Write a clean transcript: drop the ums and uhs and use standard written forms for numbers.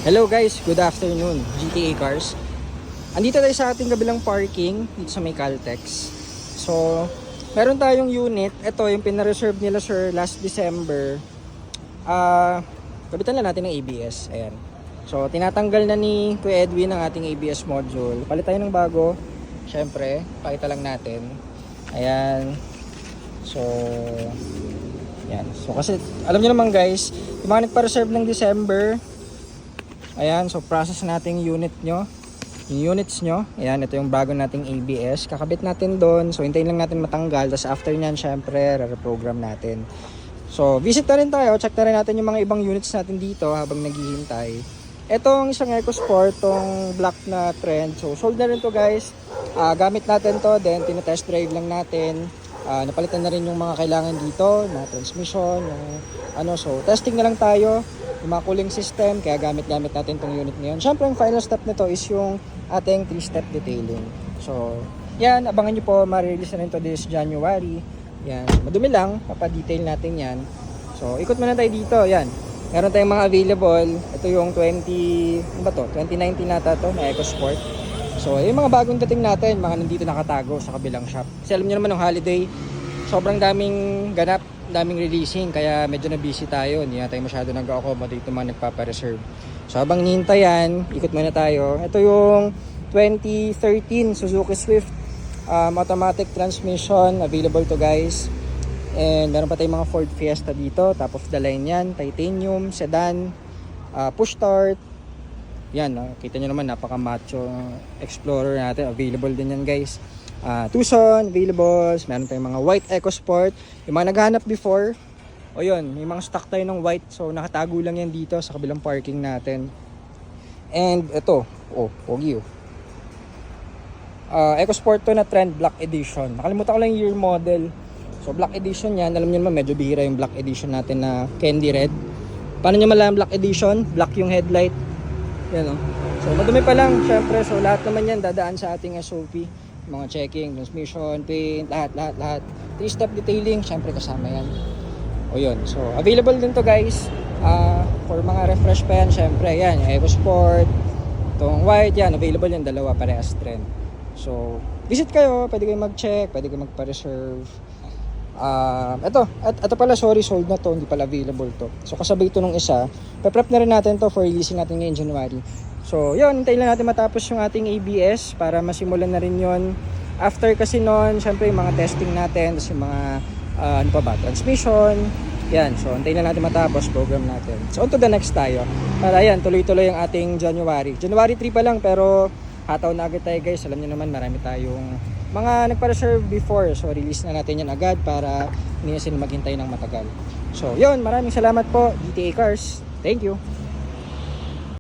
Hello guys, good afternoon, GTA Cars. Andito tayo sa ating kabilang parking dito sa may Caltex. So, meron tayong unit. Ito yung pinareserve nila sir last December. Kabitan lang natin ng ABS. Ayan. So, tinatanggal na ni Kuya Edwin ang ating ABS module. Palit tayo ng bago. Syempre, pakita lang natin. Ayan. So, yan. So, kasi alam niyo naman guys, yung mga nagpa-reserve ng December, ayan, so process natin yung unit nyo, yung units nyo. Ayan, ito yung bago nating ABS. Kakabit natin doon. So, hintayin lang natin matanggal. Tapos after nyan, syempre, re-reprogram natin. So, visit na rin tayo. Check na rin natin yung mga ibang units natin dito habang naghihintay. Itong isang EcoSport, tong black na Trend. So, sold na rin to guys. Gamit natin to. Then, tinetest drive lang natin. Napalitan na rin yung mga kailangan dito na transmission, yung ano. So, testing na lang tayo. Yung mga cooling system, kaya gamit-gamit natin itong unit ngayon. Siyempre, yung final step nito is yung ating 3-step detailing. So, yan, abangan nyo po, ma-release na rin to this January. Yan, madumi lang, papadetail natin yan. So, ikot muna tayo dito, yan. Meron tayong mga available. Ito yung 2019 nata to, na EcoSport. So, yung mga bagong dating natin, mga nandito nakatago sa kabilang shop. Kasi alam nyo naman, ng holiday, sobrang daming ganap, daming releasing, kaya medyo na busy tayo. Hindi na tayo masyado nag-accommodate yung mga nagpapa-reserve. So habang nihintay yan, ikot muna tayo. Ito yung 2013 Suzuki Swift automatic transmission, available to guys. And meron pa tayong mga Ford Fiesta dito, top of the line yan, titanium, sedan, push start. Yan, kita nyo naman, napaka macho Explorer natin, available din yan guys. Tucson, available. Meron tayong mga white EcoSport. Yung mga naghanap before, o yun, may mga stock tayo ng white. So, nakatago lang yan dito sa kabilang parking natin. And ito, pogi oh. EcoSport to na Trend Black Edition. Nakalimutan ko lang yung year model. So, Black Edition yan. Alam nyo naman, medyo bihira yung Black Edition natin na candy red. Paano nyo malaman Black Edition? Black yung headlight. Yan oh. So, madumi pa lang, syempre. So, lahat naman yan dadaan sa ating SOP. Mga checking, transmission, paint, lahat. 3-step detailing, syempre kasama yan. O yun, so available din to guys. For mga refresh pa yan, syempre yan, yung EcoSport, itong white yan, available yan, dalawa, parehas Trend. So, visit kayo, pwede kayo mag-check, pwede kayo magpa-reserve. Ito pala, sorry, sold na to, hindi pala available to. So, kasabay ito nung isa, pe-prep na rin natin to for releasing natin ngayong January. So, yun, hintayin lang natin matapos yung ating ABS para masimulan na rin yun. After kasi nun, syempre yung mga testing natin, tapos yung mga, transmission. Yan, so hintayin lang natin matapos, program natin. So, on to the next tayo. Para yan, tuloy-tuloy yung ating January. January 3 pa lang, pero hataw na agad tayo guys. Alam nyo naman, marami tayong mga nagpa-reserve before. So, release na natin yan agad para hindi na sila maghintay ng matagal. So, yun, maraming salamat po, GTA Cars. Thank you.